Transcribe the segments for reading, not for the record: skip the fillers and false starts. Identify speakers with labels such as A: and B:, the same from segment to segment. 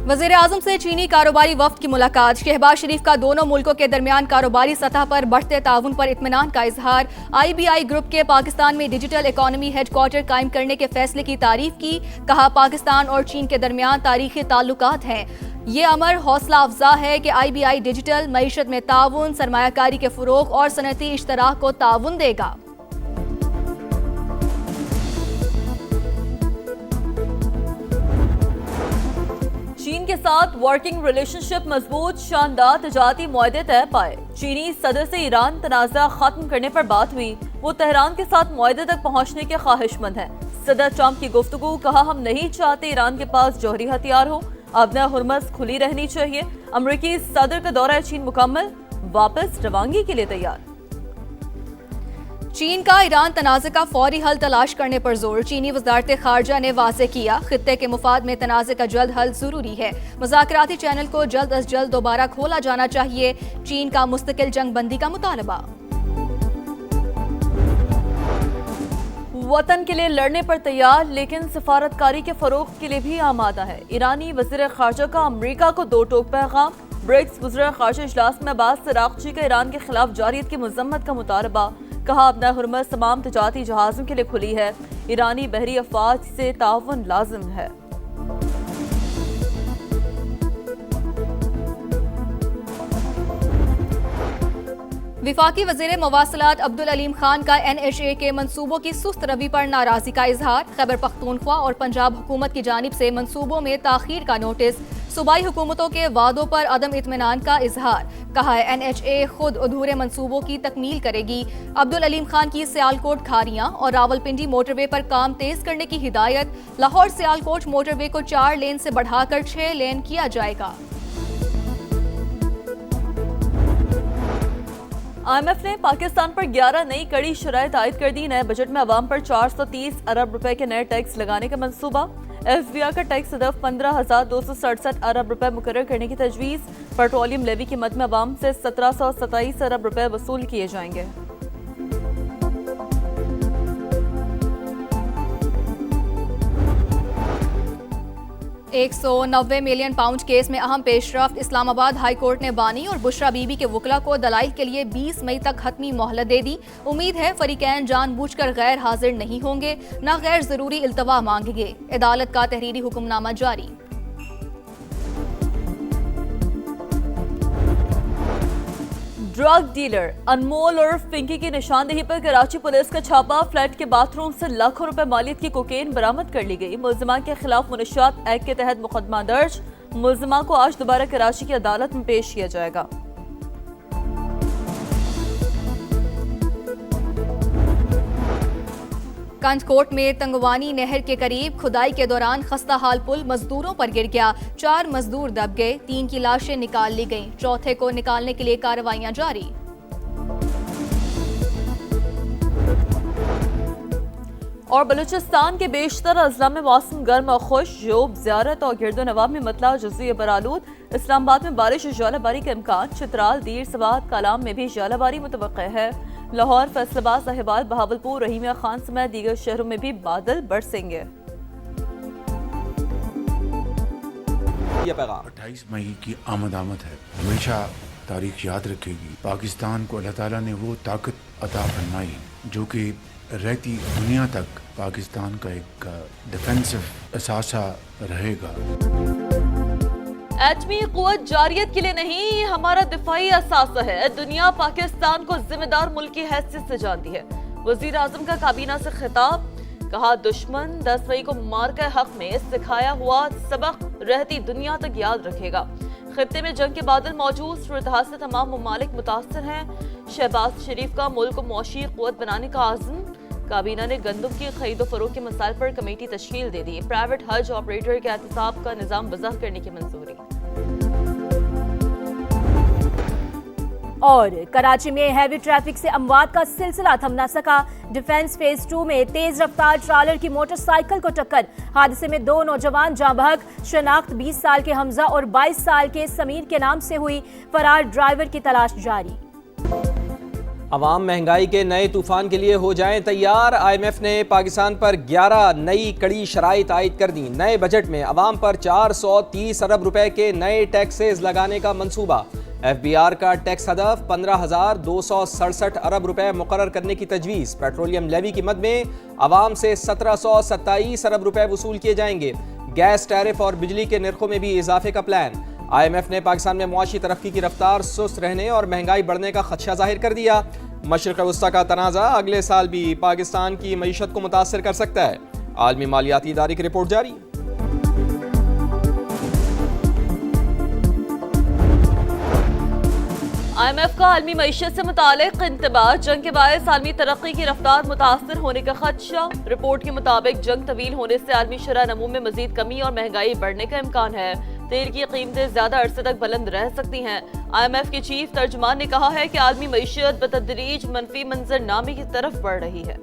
A: वज़ीर आज़म से चीनी कारोबारी वफ्द की मुलाकात। शहबाज शरीफ का दोनों मुल्कों के दरमियान कारोबारी सतह पर बढ़ते ताउन पर इत्मीनान का इजहार। IBI ग्रुप के पाकिस्तान में डिजिटल इकॉनमी हेडक्वार्टर कायम करने के फैसले की तारीफ की। कहा, पाकिस्तान और चीन के दरमियान तारीखी ताल्लुकात हैं। ये अमर हौसला अफजा है कि IBI डिजिटल मईशत में ताउन, सरमायाकारी के फ़रोग़ और सनती इश्तराक को ताउन देगा।
B: चीन के साथ वर्किंग रिलेशनशिप मजबूत, शानदार तजारती मुआहदे तय पाए। चीनी सदर से ईरान तनाज़ा खत्म करने पर बात हुई। वो तेहरान के साथ मुआहदे तक पहुंचने के ख्वाहिशमंद हैं। सदर ट्रंप की गुफ्तगू। कहा, हम नहीं चाहते ईरान के पास जौहरी हथियार हो, अबना हुर्मस खुली रहनी चाहिए। अमरीकी सदर का दौरा चीन मुकम्मल, वापस रवानगी के लिए तैयार।
A: चीन का ईरान तनाज़े का फौरी हल तलाश करने पर जोर। चीनी वज़ारत ख़ारजा ने वाज़े किया, खित्ते के मुफाद में तनाज़े का जल्द हल जरूरी है। मुज़ाकराती चैनल को जल्द अज जल्द दोबारा खोला जाना चाहिए। चीन का मुस्तकिल जंग बंदी का मुतालबा।
B: वतन के लिए लड़ने पर तैयार, लेकिन सफारतकारी के फरोग के लिए भी आमादा है। ईरानी वज़ीर ख़ारजा का अमरीका को दो टोक पैगाम। ब्रिक्स वज़ीर ख़ारजा इजलास में अब्बास सराग़ची का ईरान के खिलाफ जारियत की मज़म्मत का मुतालबा। कहा, अबना हुर्मस तमाम तजारती जहाज़ों के लिए खुली है। ईरानी बहरी अफवाज से ताउन लाजिम है।
A: विफाकी वज़ीर मवासलात अब्दुल अलीम खान का NHA के मंसूबों की सुस्त रवि पर नाराज़गी का इजहार। खैबर पख्तूनख्वा और पंजाब हुकूमत की जानिब से मंसूबों में ताख़ीर का नोटिस। सूबाई हुकूमतों के वादों पर अदम इत्मीनान का इजहार। कहा है, NHA खुद अधूरे मंसूबों की तकमील करेगी। अब्दुल अलीम खान की सियालकोट खारियां और रावलपिंडी मोटरवे पर काम तेज करने की हिदायत। लाहौर सियालकोट मोटरवे को 4 लेन से बढ़ाकर 6 लेन किया जाएगा।
B: IMF ने पाकिस्तान पर 11 नई कड़ी शराइत आयद कर दी। नए बजट में अवाम पर 430 अरब रुपए के नए टैक्स लगाने का मंसूबा। FBI का टैक्स हदफ 15,267 अरब रुपए मुकर्रर करने की तजवीज़। पेट्रोलियम लेवी की मद में अवाम से 1727 अरब रुपए वसूल किए जाएंगे।
A: £190 मिलियन केस में अहम पेशरफ्त। इस्लामाबाद हाई कोर्ट ने बानी और बुशरा बीबी के वकला को दलाइल के लिए 20 मई तक हतमी मोहलत दे दी। उम्मीद है फरीकैन जानबूझकर गैर हाजिर नहीं होंगे, न गैर जरूरी इल्तवा मांगेंगे। अदालत का तहरीरी हुक्मनामा जारी।
B: ड्रग डीलर अनमोल और पिंकी की निशानदेही पर कराची पुलिस का छापा। फ्लैट के बाथरूम से लाखों रुपए मालियत की कोकेन बरामद कर ली गई। मुल्जिमा के खिलाफ मुनशियात एक्ट के तहत मुकदमा दर्ज। मुल्जिमा को आज दोबारा कराची की अदालत में पेश किया जाएगा।
A: कंजकोट में तंगवानी नहर के करीब खुदाई के दौरान खस्ता हाल पुल मजदूरों पर गिर गया। 4 मजदूर दब गए, 3 की लाशें निकाल ली गईं। चौथे को निकालने के लिए कार्रवाइयां जारी।
B: और बलूचिस्तान के बेशतर अजला में मौसम गर्म और खुश। जोब, ज़ियारत और गिरदोनवा में मतला जुज़वी बरालूद। इस्लामाबाद में बारिश और जालाबारी का इम्कान। चित्राल, दीर, सवात, कालाम में भी जालाबारी मुतवक्के है। लाहौर, फैसलाबाद, साहिवाल, बहावलपुर, रहीमिया खान समेत दीगर शहरों में भी बादल बरसेंगे।
C: 28 मई की आमद है। हमेशा तारीख याद रखेगी। पाकिस्तान को अल्लाह ताला ने वो ताकत अता फरमाई जो कि रहती दुनिया तक पाकिस्तान का एक डिफेंसिव असासा रहेगा।
B: एटमी कुव्वत जारियत के लिए नहीं, हमारा दिफाई असासा है। दुनिया पाकिस्तान को जिम्मेदार मुल्क की हैसियत से जानती है। वजीर आजम का काबीना से खिताब। कहा, दुश्मन 10 मई को मार के हक में सिखाया हुआ सबक रहती दुनिया तक याद रखेगा। खित्ते में जंग के बादल मौजूद। सूरत से तमाम ममालिक मुतासर हैं। शहबाज शरीफ का मुल्क को मौशी कुव्वत बनाने का आज़म। काबीना ने गंदम की खरीदो फरोख के मसाइल पर कमेटी तश्कील दे दी। प्राइवेट हज ऑपरेटर के एहतसाब का निज़ाम वज़ाह करने की मंजूरी।
D: और कराची में हैवी ट्रैफिक से अमवात का सिलसिला थम न सका। डिफेंस फेज 2 में तेज रफ्तार ट्रालर की मोटरसाइकिल को टक्कर। हादसे में 2 नौजवान जाँ बहक। शनाख्त 20 साल के हमजा और 22 साल के समीर के नाम से हुई। फरार ड्राइवर की तलाश जारी।
E: अवाम महंगाई के नए तूफान के लिए हो जाएं तैयार। IMF ने पाकिस्तान पर 11 नई कड़ी शराइत आयद कर दी। नए बजट में अवाम पर 430 अरब रुपए के नए टैक्सेस लगाने का मंसूबा। FBR का टैक्स हदफ 15,267 अरब रुपए मुकर्रर करने की तजवीज़। पेट्रोलियम लेवी की मद में अवाम से 1727 अरब रुपए वसूल किए जाएंगे। गैस टैरिफ और बिजली के निर्खों में भी इजाफे का प्लान। IMF ने पाकिस्तान में मुआशी तरक्की की रफ्तार सुस्त रहने और महंगाई बढ़ने का खदशा जाहिर कर दिया। मशरिक़ वस्ता का तनाज़ा अगले साल भी पाकिस्तान की मईशत को मुतासर कर सकता है। आलमी मालियाती इदारे की रिपोर्ट जारी।
B: IMF का आलमी मईशत से मुतालिक इंतबाह। जंग के बायस आलमी तरक्की की रफ्तार मुतासर होने का खदशा। रिपोर्ट के मुताबिक जंग तवील होने से आलमी शरह नमू में मजीद कमी और महंगाई बढ़ने का इम्कान है। तेल की कीमतें ज्यादा अरसे तक बुलंद रह सकती हैं। IMF के चीफ तर्जुमान ने कहा है कि आलमी मईशत बतदरीज मनफी मंजरनामे की तरफ बढ़ रही है।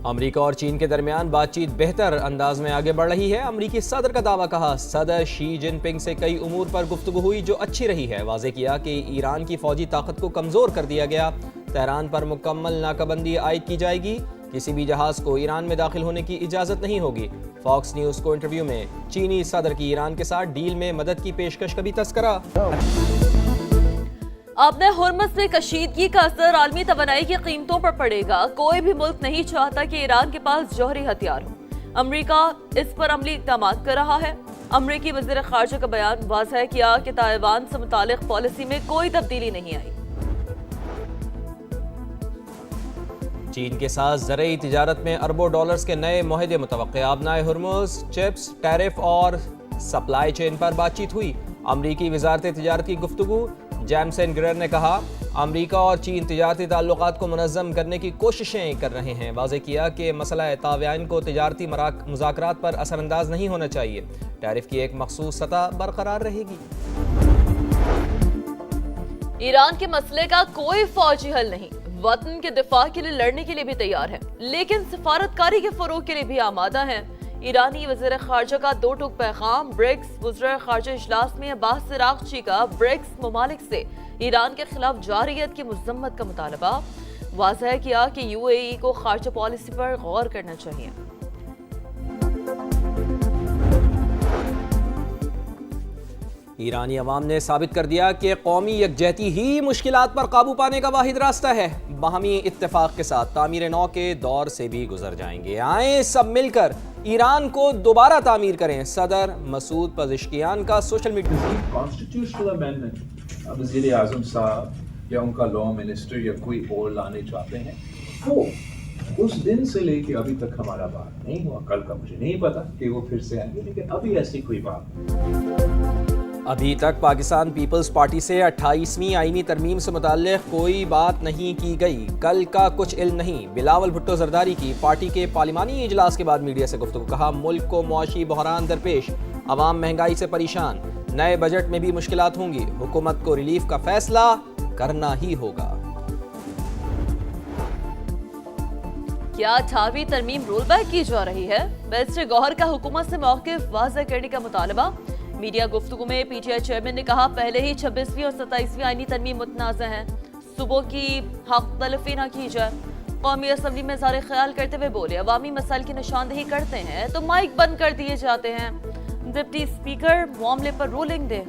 E: अमरीका और चीन के दरमियान बातचीत बेहतर अंदाज में आगे बढ़ रही है। अमरीकी सदर का दावा। कहा सदर शी जिनपिंग से कई उमूर पर गुफ्तगू हुई जो अच्छी रही है। वाज़े किया कि ईरान की फौजी ताकत को कमजोर कर दिया गया। तेहरान पर मुकम्मल नाकाबंदी आयद की जाएगी। किसी भी जहाज को ईरान में दाखिल होने की इजाजत नहीं होगी। फॉक्स न्यूज को इंटरव्यू में चीनी सदर की ईरान के साथ डील में मदद की पेशकश का भी तस्करा।
B: अपने हुर्मुज़ में कशीदगी का असर आलमी तवानाई की कीमतों पर पड़ेगा। कोई भी मुल्क नहीं चाहता कि ईरान के पास जौहरी हथियार हो। अमरीका इस पर अमली इक़दाम कर रहा है। अमरीकी वज़ीर ख़ारजा का बयान वाज़ह किया कि ताइवान से मुतालिक पॉलिसी में कोई तब्दीली नहीं आई।
E: चीन के साथ ज़रई तिजारत में अरबों डॉलर्स के नए मुआहदे मुतवक्के। आबनाए हुर्मुज़, चिप्स, टैरिफ और सप्लाई चेन पर बातचीत हुई। अमरीकी वज़ारत तिजारत की गुफ्तगू। जेम्स एंड ग्रेर ने कहा अमरीका और चीन तिजारती ताल्लुकात को मुनज़्ज़म करने की कोशिशें कर रहे हैं। वाज़े किया कि मसला तावान को तिजारती मुज़ाकरात पर असरअंदाज नहीं होना चाहिए। टैरिफ की एक मखसूस सतह बरकरार रहेगी।
B: ईरान के मसले का कोई फौजी हल नहीं। वतन के दिफा के लिए लड़ने के लिए भी तैयार है, लेकिन सिफारतकारी के फरोग के लिए भी आमादा है। ईरानी वज़ीर ख़ारजा का दो टूक पैगाम। ब्रिक्स वज़ीर ख़ारजा इजलास में अब्बास इराक़ची का ब्रिक्स ममालिक से ईरान के खिलाफ जारियत की मज़म्मत का मुतालबा। वाज़ह किया कि UAE को ख़ारजा पॉलिसी पर गौर करना चाहिए।
E: ईरानी अवाम ने साबित कर दिया कि कौमी यकजहती ही मुश्किलात पर काबू पाने का वाहिद रास्ता है। बाहमी इत्तेफाक के साथ तामीर नौ के दौर से भी गुजर जाएंगे। आए सब मिलकर ईरान को दोबारा तामीर करें। सदर मसूद पज़ेश्कियान का सोशल मीडिया।
F: कॉन्स्टिट्यूशनल अमेंडमेंट वज़ीर आज़म साहब या उनका लॉ मिनिस्टर या कोई और लाने चाहते हैं, वो उस दिन से लेके अभी तक हमारा बात नहीं हुआ। कल का मुझे नहीं पता कि वो फिर से आएंगे, लेकिन अभी ऐसी कोई बात नहीं।
E: अभी तक पाकिस्तान पीपल्स पार्टी से 28वीं आईनी तरमीम से मुताल्लिक़ कोई बात नहीं की गई। कल का कुछ इल्म नहीं। बिलावल भुट्टो जरदारी की पार्टी के पार्लिमानी इजलास के बाद मीडिया से गुफ्तगू। कहा मुल्क को मुआशी बहरान दरपेश, अवाम महंगाई से परेशान। नए बजट में भी मुश्किलात होंगी। हुकूमत को रिलीफ का फैसला करना ही होगा।
B: क्या 18वीं तरमीम रोल बैक की जा रही है? बैरिस्टर गौहर का हुकूमत से मौक़िफ़ वाज़ह करने का मुतालबा। मीडिया गुफ्तगू में PTI चेयरमैन ने कहा पहले ही 26वीं और 27वीं आईनी तरमीम मुतनाज़ा हैं, सुबह की हक तलफी ना की जाए। कौमी असम्बली में इज़हार ख्याल करते हुए बोले अवामी मसाइल की निशानदेही करते हैं तो माइक बंद कर दिए जाते हैं। डिप्टी स्पीकर मामले पर रूलिंग दे।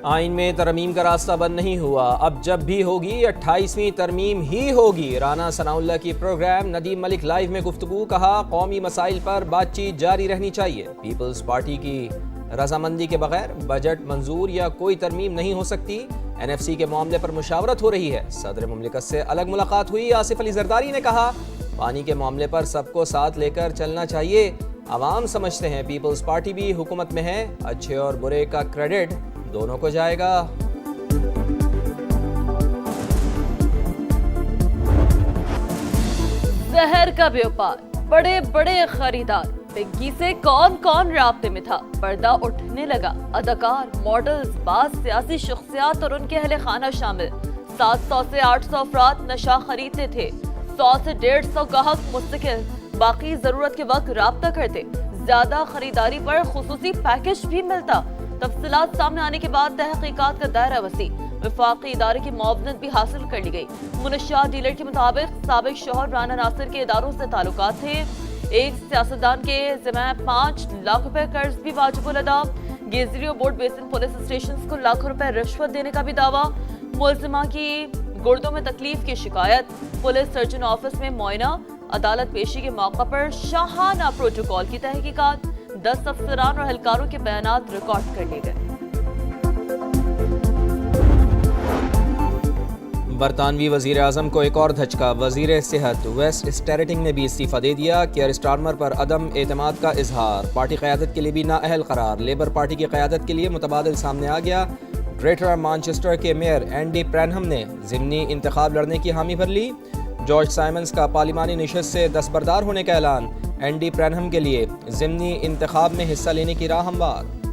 E: आइन में तरमीम का रास्ता बंद नहीं हुआ। अब जब भी होगी 28वीं तरमीम ही होगी। राना सनाउल्लाह की प्रोग्राम नदीम मलिक लाइव में गुफ्तगू। कहा कौमी मसाइल पर बातचीत जारी रहनी चाहिए। पीपल्स पार्टी की रजामंदी के बगैर बजट मंजूर या कोई तरमीम नहीं हो सकती। NFC के मामले पर मुशावरत हो रही है। सदर मुमलिकत से अलग मुलाकात हुई। आसिफ अली जरदारी ने कहा पानी के मामले पर सबको साथ लेकर चलना चाहिए। अवाम समझते हैं पीपल्स पार्टी भी हुकूमत में है, अच्छे और बुरे का क्रेडिट दोनों को जाएगा।
B: जहर का व्यापार, बड़े बड़े खरीदार। पिंकी से कौन कौन राब्ते में था? पर्दा उठने लगा। अदाकार, मॉडल्स, बास सियासी शख्सियात और उनके अहले खाना शामिल। 700 से 800 अफराद नशा खरीदते थे। 100 से 150 गाहक मुस्तकिल। बाकी जरूरत के वक्त राब्ता करते, ज्यादा खरीदारी पर खुसूसी पैकेज भी मिलता। तफसीलात सामने आने के बाद तहकीकात का दायरा वसी, वफाकी इदारे की मुआवनत भी हासिल कर ली गई। मुनश्शात डीलर के मुताबिक साबिक शौहर राना नासिर के इदारों से ताल्लुकात थे। एक सियासतदान के जिम्मे 5 लाख रुपए कर्ज भी वाजिबुल अदा। गेजरी और बोर्ड बेसिन पुलिस स्टेशन को लाखों रुपए रिश्वत देने का भी दावा। मुलजिमा की गुर्दों में तकलीफ की शिकायत, पुलिस सर्जन ऑफिस में मुआयना, अदालत पेशी के मौका पर शाहाना प्रोटोकॉल की तहकीकात। 10 अफसरान और एहलकारों के बयानात रिकॉर्ड कर लिए गए।
E: बरतानवी वजीर आजम को एक और धचका। वजीर सेहत वेस्ट स्टेरेटिंग ने भी इस्तीफा दे दिया। केयर स्टारमर पर अदम एतमाद का इजहार, पार्टी क़यादत के लिए भी नाअहल करार। लेबर पार्टी की क़यादत के लिए मुतबादिल सामने आ गया। ग्रेटर मैनचेस्टर के मेयर एंडी प्रैनहम ने ज़िमनी इंतखाब लड़ने की हामी भर ली। जॉर्ज साइमंस का पार्लिमानी नशिस्त से दस्तबरदार होने का ऐलान। एंडी प्रैनहम के लिए ज़िमनी इंतखाब में हिस्सा लेने की राह हमवार।